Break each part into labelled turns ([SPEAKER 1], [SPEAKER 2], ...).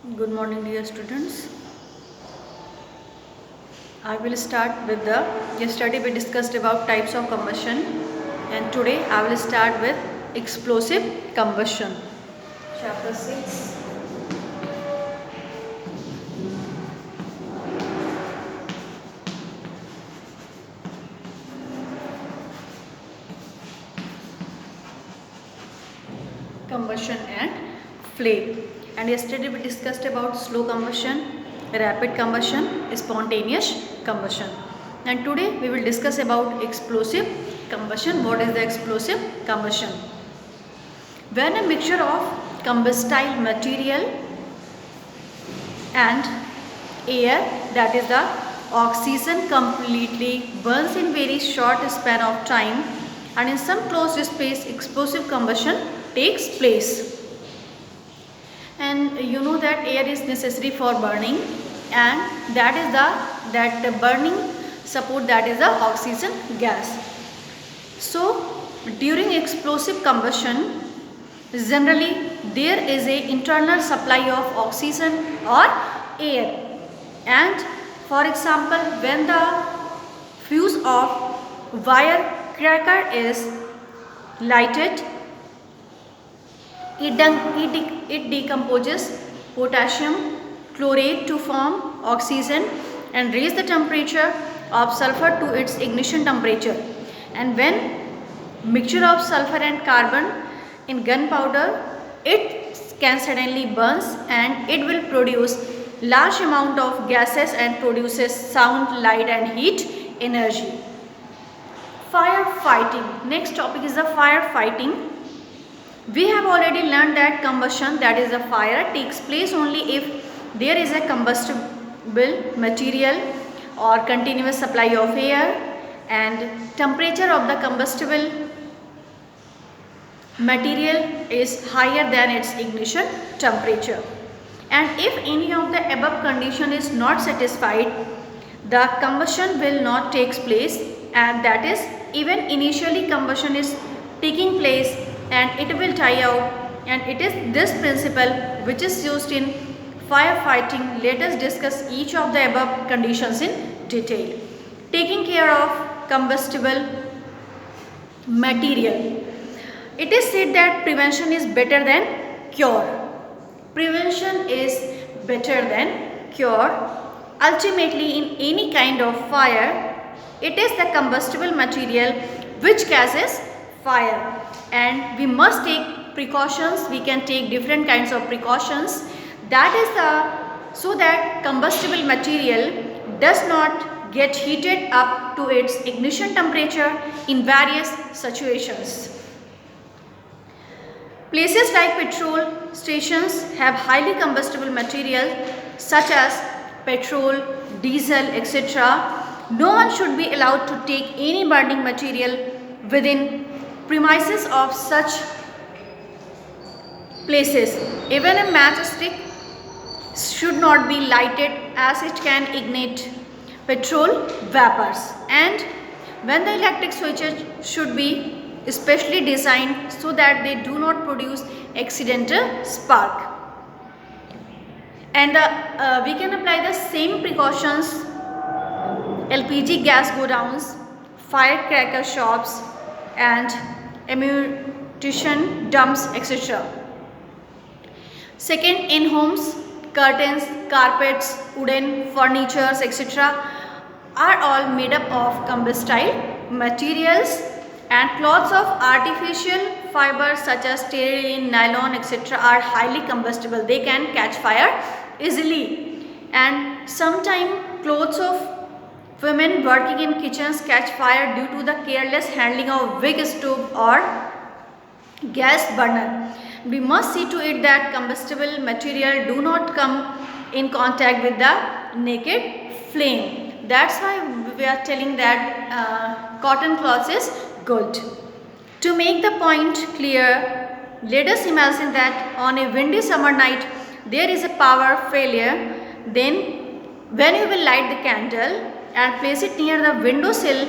[SPEAKER 1] Good morning, dear students. I will start with yesterday we discussed about types of combustion, and today I will start with explosive combustion. Chapter 6. Combustion and flame. And yesterday we discussed about slow combustion, rapid combustion, spontaneous combustion. And today we will discuss about explosive combustion. What is the explosive combustion? When a mixture of combustible material and air, that is the oxygen, completely burns in very short span of time, and in some closed space explosive combustion takes place. And you know that air is necessary for burning, and that the burning support, that is the oxygen gas. So during explosive combustion, generally there is a internal supply of oxygen or air, and for example when the fuse of firecracker is lighted, it decomposes potassium chloride to form oxygen and raise the temperature of sulfur to its ignition temperature. And when mixture of sulfur and carbon in gunpowder, it can suddenly burns and it will produce large amount of gases and produces sound, light and heat energy. Firefighting. Next topic is the firefighting. We have already learned that combustion, that is the fire, takes place only if there is a combustible material or continuous supply of air, and temperature of the combustible material is higher than its ignition temperature. And if any of the above condition is not satisfied, the combustion will not take place, and that is even initially combustion is taking place and it will die out, and it is this principle which is used in firefighting. Let us discuss each of the above conditions in detail. Taking care of combustible material. It is said that prevention is better than cure. Prevention is better than cure. Ultimately, in any kind of fire, it is the combustible material which causes fire, and we must take precautions. We can take different kinds of precautions, that is so that combustible material does not get heated up to its ignition temperature in various situations. Places like petrol stations have highly combustible material such as petrol, diesel, etc. No one should be allowed to take any burning material within premises of such places. Even a matchstick should not be lighted as it can ignite petrol vapors, and when the electric switches should be especially designed so that they do not produce accidental spark. And we can apply the same precautions LPG gas godowns, firecracker shops and ammunition dumps, etc. Second, in homes, curtains, carpets, wooden furnitures, etc. are all made up of combustible materials, and cloths of artificial fibers such as terylene, nylon, etc. are highly combustible. They can catch fire easily, and sometimes clothes of women working in kitchens catch fire due to the careless handling of wick stove or gas burner. We must see to it that combustible material do not come in contact with the naked flame. That's why we are telling that cotton cloth is good. To make the point clear, let us imagine that on a windy summer night there is a power failure. Then when you will light the candle and place it near the window sill,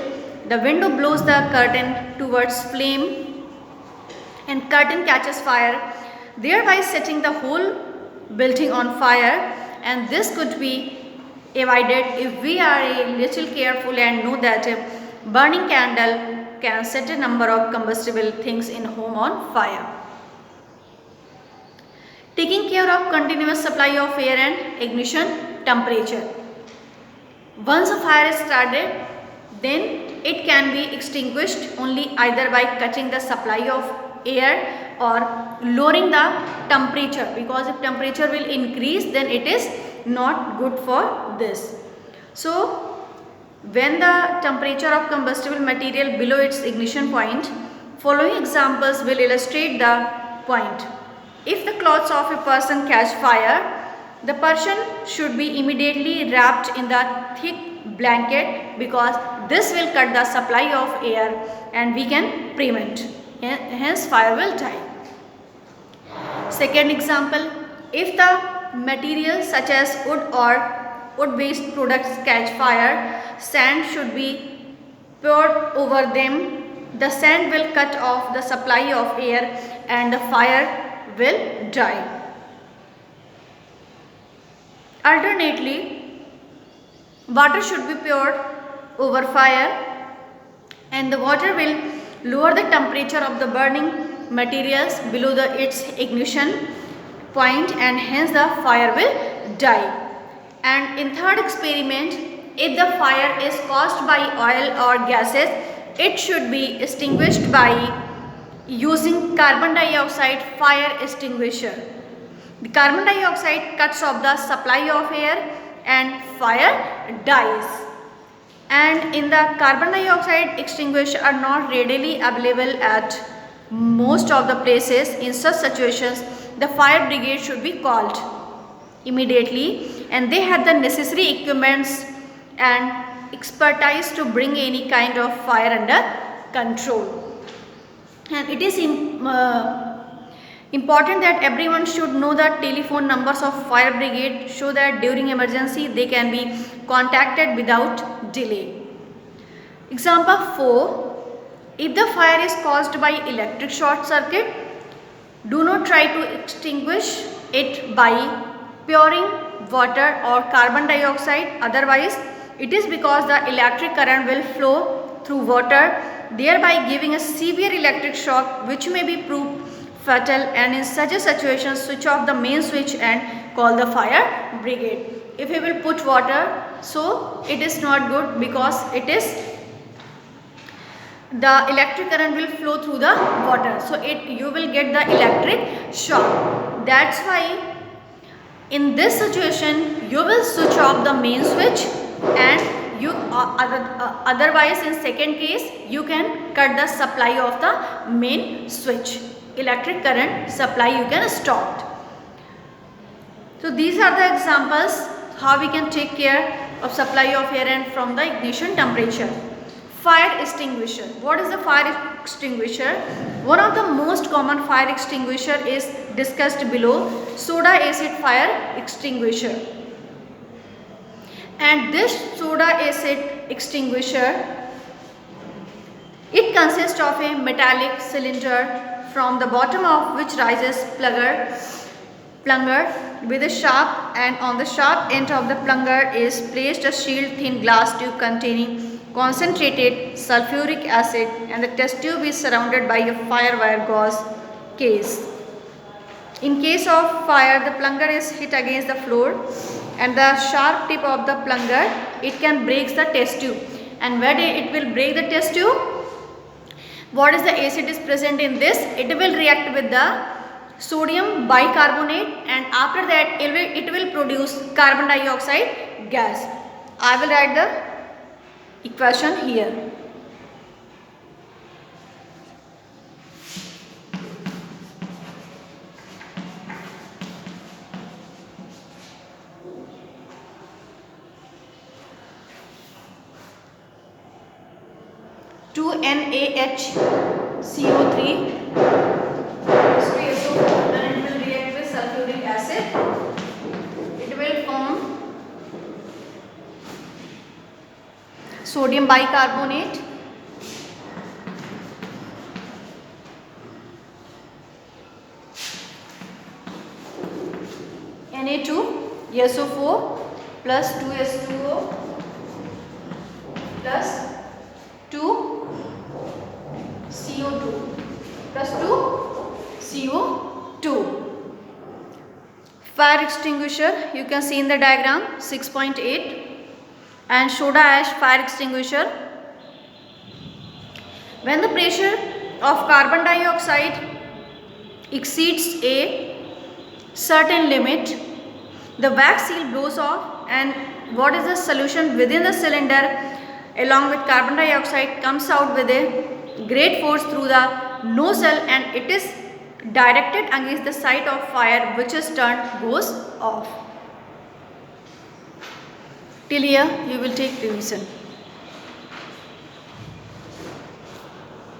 [SPEAKER 1] the window blows the curtain towards flame and curtain catches fire, thereby setting the whole building on fire, and this could be avoided if we are a little careful and know that a burning candle can set a number of combustible things in home on fire. Taking care of continuous supply of air and ignition temperature. Once a fire is started, then it can be extinguished only either by cutting the supply of air or lowering the temperature, because if temperature will increase then it is not good for this. So when the temperature of combustible material below its ignition point, following examples will illustrate the point. If the clothes of a person catch fire, the person should be immediately wrapped in the thick blanket, because this will cut the supply of air and we can prevent, hence fire will die. Second example, if the materials such as wood or wood based products catch fire, sand should be poured over them. The sand will cut off the supply of air and the fire will die. Alternately, water should be poured over fire, and the water will lower the temperature of the burning materials below its ignition point, and hence the fire will die. And in third experiment, if the fire is caused by oil or gases, it should be extinguished by using carbon dioxide fire extinguisher. The carbon dioxide cuts off the supply of air and fire dies. And in the carbon dioxide extinguisher are not readily available at most of the places. In such situations, the fire brigade should be called immediately, and they have the necessary equipments and expertise to bring any kind of fire under control. And it is important that everyone should know the telephone numbers of fire brigade, so that during emergency they can be contacted without delay. Example 4. If the fire is caused by electric short circuit, do not try to extinguish it by pouring water or carbon dioxide. Otherwise, it is because the electric current will flow through water, thereby giving a severe electric shock which may be proved fatal. And in such a situation, switch off the main switch and call the fire brigade. If you will put water, so it is not good, because it is the electric current will flow through the water, so you will get the electric shock. That's why in this situation you will switch off the main switch, and you otherwise in second case you can cut the supply of the main switch. Electric current supply you can stop. So these are the examples how we can take care of supply of air and from the ignition temperature. Fire extinguisher. What is the fire extinguisher? One of the most common fire extinguisher is discussed below, soda acid fire extinguisher. And this soda acid extinguisher, it consists of a metallic cylinder from the bottom of which rises plunger with a sharp, and on the sharp end of the plunger is placed a shield thin glass tube containing concentrated sulfuric acid, and the test tube is surrounded by a fire wire gauze case. In case of fire, the plunger is hit against the floor, and the sharp tip of the plunger, it can break the test tube. And when it will break the test tube, what is the acid is present in this? It will react with the sodium bicarbonate, and after that it will produce carbon dioxide gas. I will write the equation here. NaHCO3 and it will react with sulfuric acid. It will form sodium bicarbonate, Na2 SO4 plus 2S2O plus 2 CO2 plus 2 CO2. Fire extinguisher, you can see in the diagram 6.8, and soda ash fire extinguisher. When the pressure of carbon dioxide exceeds a certain limit, the wax seal blows off, and what is the solution within the cylinder along with carbon dioxide comes out with a great force through the nozzle, and it is directed against the site of fire, which is turned goes off. Till here you will take revision.